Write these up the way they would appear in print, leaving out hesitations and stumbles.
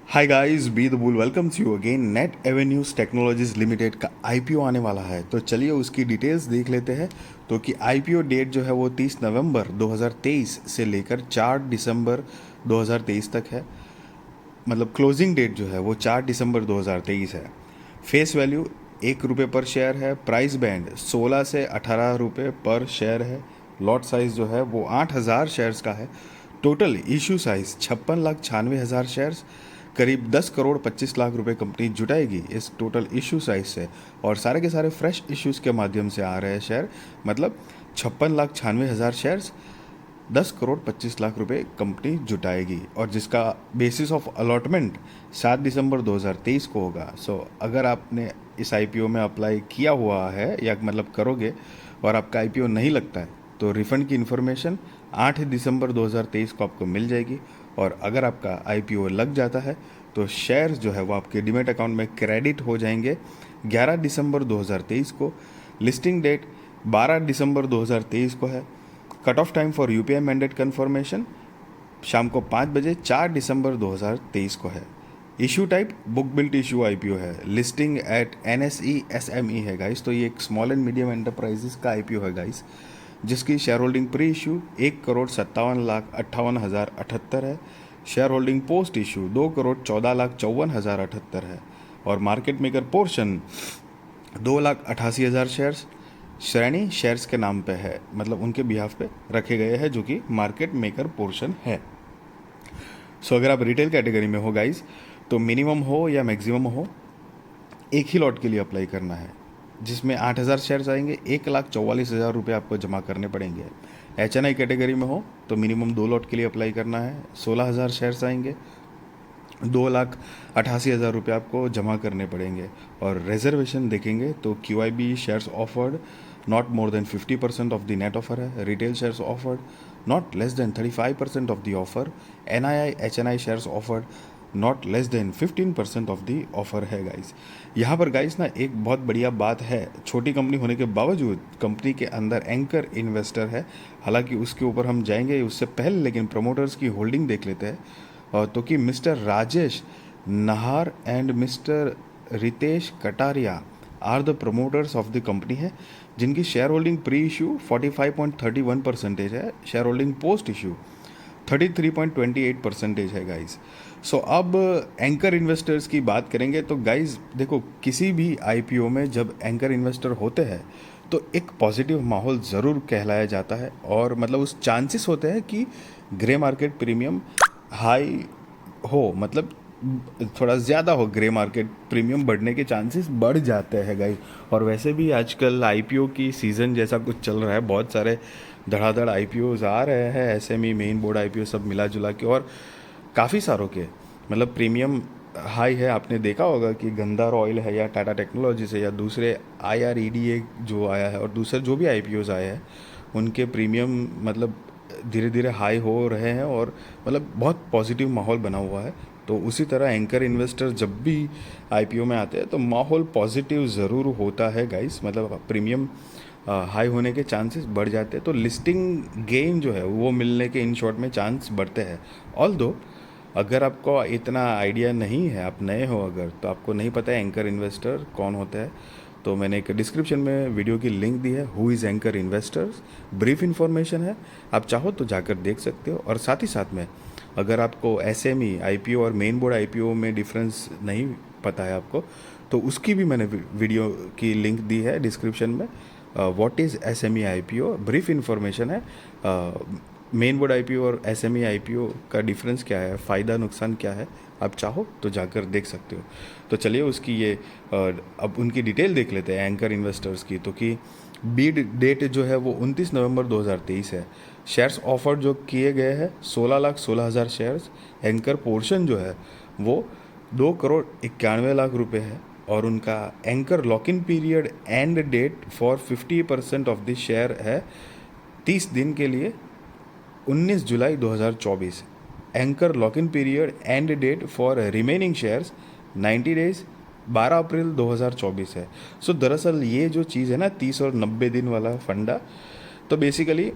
Hi guys, be the bull welcomes you again. Net avenues technologies limited का IPO आने वाला है, तो चलिए उसकी डिटेल्स देख लेते हैं। तो कि आईपीओ डेट जो है वो 30 नवंबर 2023 से लेकर 4 दिसंबर 2023 तक है। मतलब क्लोजिंग डेट जो है वो 4 दिसंबर 2023 है। फेस वैल्यू ₹1 पर शेयर है। प्राइस बैंड 16 से 18 रुपये पर शेयर है। लॉट साइज जो है वो 8,000 शेयर्स का है। Total issue size 56,96,000 shares. करीब 10 करोड़ 25 लाख रुपए कंपनी जुटाएगी इस टोटल इशू साइज से। और सारे के सारे फ्रेश इश्यूज के माध्यम से आ रहे हैं शेयर। मतलब 56,96,000 शेयर्स, 10 करोड़ 25 लाख रुपए कंपनी जुटाएगी। और जिसका बेसिस ऑफ अलॉटमेंट 7 दिसंबर 2023 को होगा। अगर आपने इस आईपीओ में अप्लाई किया हुआ है या मतलब करोगे और आपका आईपीओ नहीं लगता है, तो रिफंड की इन्फॉर्मेशन 8 दिसंबर 2023 को आपको मिल जाएगी। और अगर आपका आईपीओ लग जाता है तो शेयर्स जो है वो आपके डीमैट अकाउंट में क्रेडिट हो जाएंगे 11 दिसंबर 2023 को। लिस्टिंग डेट 12 दिसंबर 2023 को है। Cut off time for UPI mandate confirmation शाम को 5 बजे 4 दिसंबर 2023 को है। Issue type book built issue IPO है। लिस्टिंग एट एनएसई एसएमई है गाइस। तो ये एक स्मॉल एंड मीडियम एंटरप्राइजेस का आईपीओ है गाइस, जिसकी शेयर होल्डिंग प्री इशू 1,57,58,078 है। शेयर होल्डिंग पोस्ट इशू 2,14,54,078 है। और मार्केट मेकर पोर्शन 2,88,000 शेयर्स श्रेणी शेयर्स के नाम पे है, मतलब उनके बिहाफ पे रखे गए हैं, जो कि मार्केट मेकर पोर्शन है। अगर आप रिटेल कैटेगरी में हो गाइस, तो मिनिमम हो या मैक्सिमम हो, एक ही लॉट के लिए अप्लाई करना है, जिसमें 8,000 शेयर्स आएंगे। 1,44,000 रुपये आपको जमा करने पड़ेंगे। एचएनआई कैटेगरी में हो तो मिनिमम 2 लॉट के लिए अप्लाई करना है। 16,000 शेयर्स आएंगे। 2,88,000 रुपये आपको जमा करने पड़ेंगे। और रिजर्वेशन देखेंगे तो QIB shares offered not more than 50% of the net offer है। Retail shares offered not less than 35% of the offer. NII HNI shares offered not less than 15% of the offer है गाइस। यहाँ पर guys ना एक बहुत बढ़िया बात है, छोटी कंपनी होने के बावजूद कंपनी के अंदर एंकर इन्वेस्टर है। हालांकि उसके ऊपर हम जाएंगे उससे पहले, लेकिन प्रमोटर्स की होल्डिंग देख लेते हैं। तो कि mister Rajesh Nahar and mister Ritesh Kataria are the promoters of the company है, जिनकी शेयर होल्डिंग प्री इशू 45.31% है। शेयर होल्डिंग पोस्ट इशू 33.28% है गाइस। अब एंकर इन्वेस्टर्स की बात करेंगे तो गाइस देखो, किसी भी आईपीओ में जब एंकर इन्वेस्टर होते हैं तो एक पॉजिटिव माहौल ज़रूर कहलाया जाता है। और मतलब उस चांसेस होते हैं कि ग्रे मार्केट प्रीमियम हाई हो, मतलब थोड़ा ज़्यादा हो, ग्रे मार्केट प्रीमियम बढ़ने के चांसेस बढ़ जाते हैं गाइस। और वैसे भी आजकल आईपीओ की सीज़न जैसा कुछ चल रहा है, बहुत सारे धड़ाधड़ आईपीओज आ रहे हैं, एसएमई मेन बोर्ड आईपीओ सब मिला जुला के, और काफ़ी सारों के मतलब प्रीमियम हाई है। आपने देखा होगा कि गंधार ऑयल है या टाटा टेक्नोलॉजी से या दूसरे IREDA जो आया है और दूसरे जो भी आईपीओज आए हैं, उनके प्रीमियम मतलब धीरे धीरे हाई हो रहे हैं। और मतलब बहुत पॉजिटिव माहौल बना हुआ है। तो उसी तरह एंकर इन्वेस्टर जब भी आईपीओ में आते हैं तो माहौल पॉजिटिव ज़रूर होता है गाइस, मतलब प्रीमियम हाई होने के चांसेस बढ़ जाते हैं। तो लिस्टिंग गेन जो है वो मिलने के इन शॉर्ट में चांस बढ़ते हैं। ऑल दो अगर आपको इतना आइडिया नहीं है, आप नए हो अगर, तो आपको नहीं पता है एंकर इन्वेस्टर कौन होता है, तो मैंने एक डिस्क्रिप्शन में वीडियो की लिंक दी है, who is anchor investors. Brief information है, आप चाहो तो जाकर देख सकते हो। और साथ ही साथ में अगर आपको एसएमई आईपीओ और मेन बोर्ड आईपीओ में डिफरेंस नहीं पता है आपको, तो उसकी भी मैंने वीडियो की लिंक दी है डिस्क्रिप्शन में। What is SME IPO, brief information है। मेन बोर्ड आईपीओ और एसएमई आईपीओ का डिफरेंस क्या है, फ़ायदा नुकसान क्या है, आप चाहो तो जाकर देख सकते हो। तो चलिए उसकी ये अब उनकी डिटेल देख लेते हैं एंकर इन्वेस्टर्स की। तो कि बीड डेट जो है वो 29 नवंबर 2023 है। शेयर्स ऑफर जो किए गए हैं 16,16,000 शेयर्स। एंकर पोर्शन जो है वो 2,91,00,000 रुपये है। और उनका anchor lock in period end date for 50% of the share है 30 दिन के लिए, 19 जुलाई 2024। Anchor lock in period end date for remaining shares 90 days 12 अप्रैल 2024 है। दरअसल ये जो चीज़ है ना, 30 और 90 दिन वाला फंडा, तो बेसिकली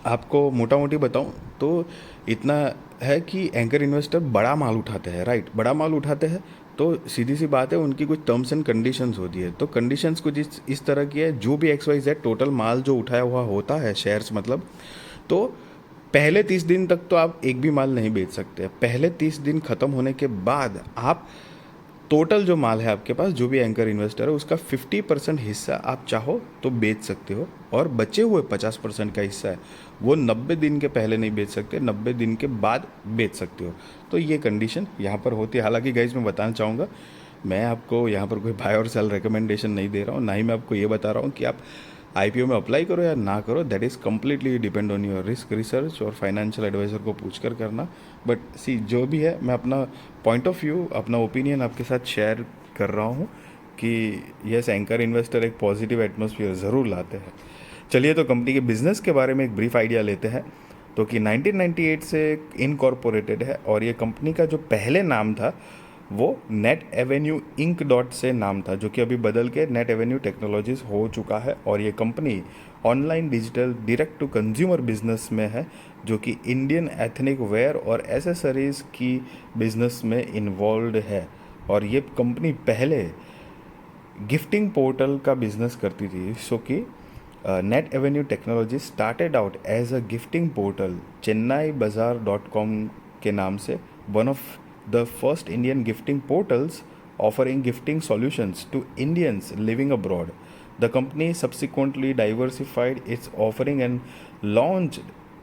आपको मोटा मोटी बताऊं तो इतना है कि एंकर इन्वेस्टर बड़ा माल उठाते हैं, राइट? बड़ा माल उठाते हैं तो सीधी सी बात है, उनकी कुछ टर्म्स एंड कंडीशंस होती है। तो कंडीशंस कुछ इस तरह की है, जो भी एक्स वाई जेड टोटल माल जो उठाया हुआ होता है, शेयर्स मतलब, तो पहले 30 दिन तक तो आप एक भी माल नहीं बेच सकते। पहले 30 दिन ख़त्म होने के बाद आप टोटल जो माल है आपके पास, जो भी एंकर इन्वेस्टर है, उसका 50% हिस्सा आप चाहो तो बेच सकते हो, और बचे हुए 50% का हिस्सा है वो 90 दिन के पहले नहीं बेच सकते, 90 दिन के बाद बेच सकते हो। तो ये कंडीशन यहाँ पर होती है। हालांकि गाइज मैं बताना चाहूँगा, मैं आपको यहाँ पर कोई बाय और सेल रिकमेंडेशन नहीं दे रहा हूँ, ना ही मैं आपको ये बता रहा हूँ कि आप आईपीओ में अप्लाई करो या ना करो। That is completely depend on your risk research और फाइनेंशियल एडवाइज़र को पूछ कर करना। बट सी, जो भी है, मैं अपना पॉइंट ऑफ व्यू, अपना ओपिनियन आपके साथ शेयर कर रहा हूँ कि यस, एंकर इन्वेस्टर एक पॉजिटिव एटमोसफियर ज़रूर लाते हैं। चलिए, तो कंपनी के बिजनेस के बारे में एक ब्रीफ आइडिया लेते हैं। तो कि 1998 से इनकॉर्पोरेटेड है, और ये कंपनी का जो पहले नाम था वो नेट एवेन्यू इंक डॉट से नाम था, जो कि अभी बदल के नेट एवेन्यू टेक्नोलॉजीज हो चुका है। और ये company online digital direct to consumer business में है, जो कि इंडियन एथनिक वेयर और एसेसरीज की बिजनेस में इन्वॉल्व है। और ये कंपनी पहले गिफ्टिंग पोर्टल का बिजनेस करती थी। सो कि net avenue technology started out as a gifting portal Chennai Bazaar .com के नाम से, one of the first Indian gifting portals offering gifting solutions to Indians living abroad. The company subsequently diversified its offering and launched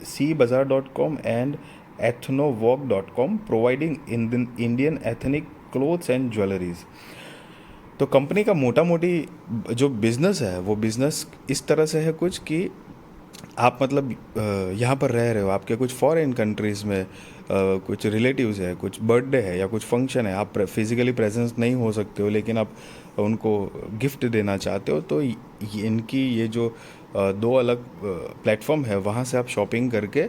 cbazaar.com and ethnovogue.com, providing Indian ethnic clothes and jewelries. तो company का मोटा मोटी जो business है, वो business इस तरह से है कुछ कि आप मतलब यहाँ पर रह रहे हो, आपके कुछ फॉरेन कंट्रीज़ में कुछ रिलेटिव्स है, कुछ बर्थडे है या कुछ फंक्शन है, आप फिज़िकली प्रेजेंस नहीं हो सकते हो, लेकिन आप उनको गिफ्ट देना चाहते हो। तो इनकी ये जो दो अलग प्लेटफॉर्म है, वहाँ से आप शॉपिंग करके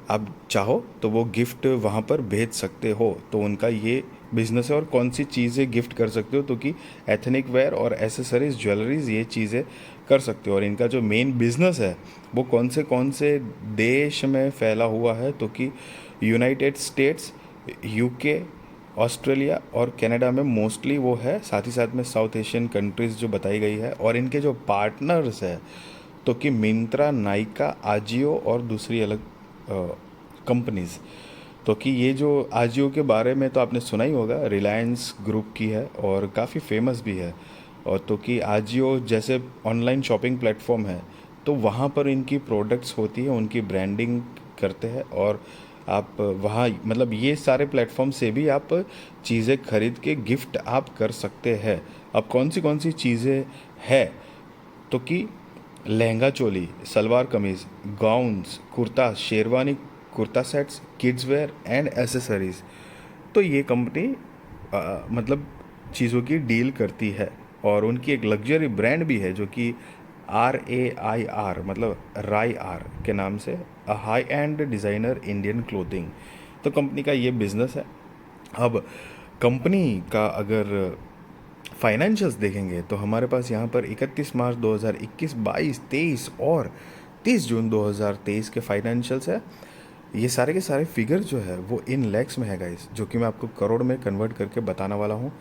आप चाहो तो वो गिफ्ट वहाँ पर भेज सकते हो। तो उनका ये बिज़नेस है। और कौन सी चीज़ें गिफ्ट कर सकते हो, तो कि एथनिक वेयर और एसेसरीज, ज्वेलरीज, ये चीज़ें कर सकते हो। और इनका जो मेन बिज़नेस है वो कौन से देश में फैला हुआ है, तो कि यूनाइटेड स्टेट्स, यूके, ऑस्ट्रेलिया और कनाडा में मोस्टली वो है। साथ ही साथ में साउथ एशियन कंट्रीज़ जो बताई गई है। और इनके जो पार्टनर्स है, तो कि मिंत्रा, नाइका, आजियो और दूसरी अलग कंपनीज़। तो कि ये जो आजियो के बारे में तो आपने सुना ही होगा, रिलायंस ग्रुप की है और काफ़ी फेमस भी है। और तो कि आजियो जैसे ऑनलाइन शॉपिंग प्लेटफॉर्म है, तो वहाँ पर इनकी प्रोडक्ट्स होती है, उनकी ब्रांडिंग करते हैं, और आप वहाँ मतलब ये सारे प्लेटफॉर्म से भी आप चीज़ें खरीद के गिफ्ट आप कर सकते हैं। अब कौन सी चीज़ें हैं, तो कि lehenga choli, salwar kameez, gowns, kurta, sherwani, kurta sets, kids where and accessories. तो ये कंपनी मतलब चीज़ों की डील करती है। और उनकी एक लग्जरी ब्रांड भी है, जो कि RAIR मतलब राई आर के नाम से, a high and designer Indian clothing. तो कंपनी का ये बिज़नेस है। अब कंपनी का अगर फाइनेंशियल्स देखेंगे, तो हमारे पास यहाँ पर 31 मार्च 2021, 22, 23 और 30 जून 2023 के फाइनेंशियल्स है। ये सारे के सारे फिगर जो है वो इन लैक्स में है गाइस, जो कि मैं आपको करोड़ में कन्वर्ट करके बताने वाला हूँ।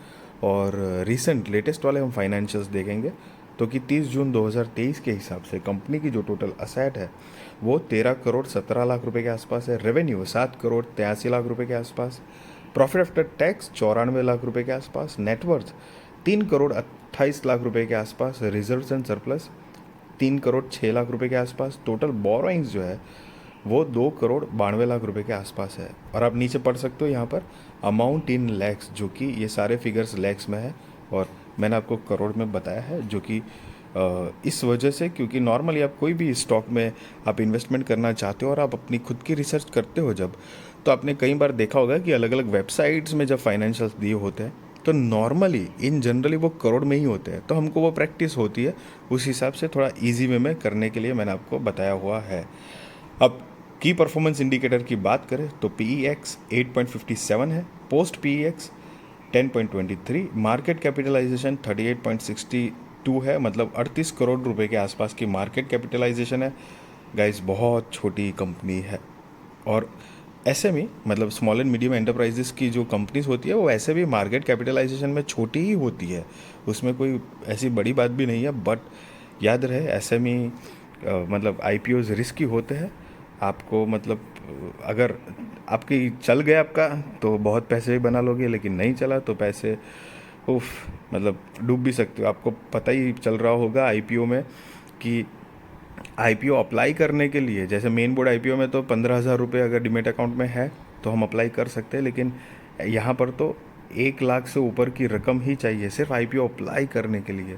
और रिसेंट लेटेस्ट वाले हम फाइनेंशियल्स देखेंगे, तो कि 30 जून 2023 के हिसाब से कंपनी की जो टोटल असेट है वो 13 करोड़ 17 लाख रुपए के आसपास है। रेवेन्यू 7 करोड़ 83 लाख रुपए के आसपास। प्रॉफिट आफ्टर टैक्स 94 लाख रुपए के आसपास। नेटवर्थ 3 करोड़ 28 लाख रुपए के आसपास। Reserves and surplus 3 crore 6 lakh रुपए के आसपास। टोटल बोरोइंग्स जो है वो 2 करोड़ 92 लाख रुपए के आसपास है। और आप नीचे पढ़ सकते हो यहाँ पर अमाउंट इन लैक्स, जो कि ये सारे फिगर्स लैक्स में है, और मैंने आपको करोड़ में बताया है। जो कि इस वजह से, क्योंकि नॉर्मली आप कोई भी स्टॉक में आप इन्वेस्टमेंट करना चाहते हो और आप अपनी खुद की रिसर्च करते हो जब, तो आपने कई बार देखा होगा कि अलग अलग वेबसाइट्स में जब फाइनेंशियल्स दिए होते हैं, तो नॉर्मली इन जनरली वो करोड़ में ही होते हैं। तो हमको वो प्रैक्टिस होती है, उस हिसाब से थोड़ा ईजी वे में करने के लिए मैंने आपको बताया हुआ है। अब की परफॉर्मेंस इंडिकेटर की बात करें, तो PEX 8.57 है, पोस्ट PEX 10.23, मार्केट कैपिटलाइजेशन 38.62 है, मतलब 38 करोड़ रुपए के आसपास की मार्केट कैपिटलाइजेशन है। गाइस बहुत छोटी कंपनी है। और एसएमई मतलब स्मॉल एंड मीडियम एंटरप्राइजेस की जो कंपनीज होती है वो ऐसे भी मार्केट कैपिटलाइजेशन में छोटी ही होती है, उसमें कोई ऐसी बड़ी बात भी नहीं है। बट याद रहे एसएमई मतलब आईपीओज रिस्की होते हैं। आपको मतलब अगर आपकी चल गया आपका तो बहुत पैसे भी बना लोगे, लेकिन नहीं चला तो पैसे उफ मतलब डूब भी सकते हो। आपको पता ही चल रहा होगा आईपीओ में कि आईपीओ अप्लाई करने के लिए, जैसे मेन बोर्ड आईपीओ में तो 15,000 रुपये अगर डिमेट अकाउंट में है तो हम अप्लाई कर सकते हैं, लेकिन यहाँ पर तो 1 लाख से ऊपर की रकम ही चाहिए सिर्फ आईपीओ अप्लाई करने के लिए।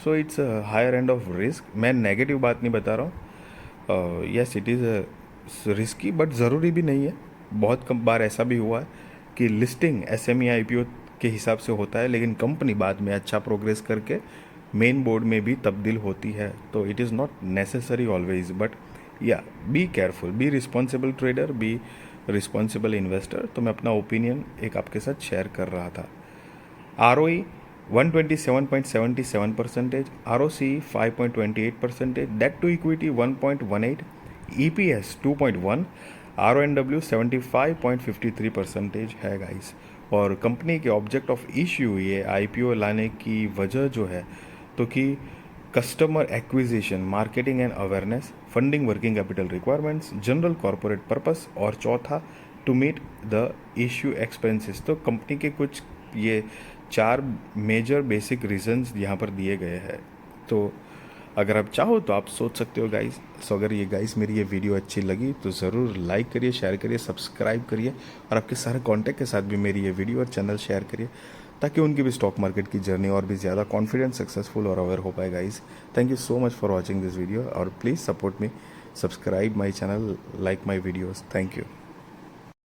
So it's higher end of risk. मैं नेगेटिव बात नहीं बता रहा हूँ, yes it is risky but ज़रूरी भी नहीं है। बहुत कम बार ऐसा भी हुआ है कि लिस्टिंग एसएमई आईपीओ के हिसाब से होता है, लेकिन कंपनी बाद में अच्छा प्रोग्रेस करके मेन बोर्ड में भी तब्दील होती है। तो it is not necessary always, but yeah be careful, be responsible trader, be responsible investor. तो मैं अपना ओपिनियन एक आपके साथ शेयर कर रहा था। ROE 127.77%, ROC 5.28%, debt to equity 1.18, EPS 2.1, RONW 75.53% है गाइस। और कंपनी के ऑब्जेक्ट ऑफ इश्यू ये आईपीओ लाने की वजह जो है तो कि customer acquisition, marketing and awareness, funding working capital requirements, general corporate purpose, और चौथा to meet the issue expenses. तो कंपनी के कुछ ये 4 मेजर बेसिक रीजंस यहाँ पर दिए गए हैं। तो अगर आप चाहो तो आप सोच सकते हो गाइस। सो अगर ये गाइस मेरी ये वीडियो अच्छी लगी तो ज़रूर लाइक करिए, शेयर करिए, सब्सक्राइब करिए, और आपके सारे कॉन्टैक्ट के साथ भी मेरी ये वीडियो और चैनल शेयर करिए, ताकि उनकी भी स्टॉक मार्केट की जर्नी और भी ज़्यादा कॉन्फिडेंट, सक्सेसफुल और अवेयर हो पाए guys. Thank you so much for watching this video, और please support me, subscribe my channel, like my videos. Thank you.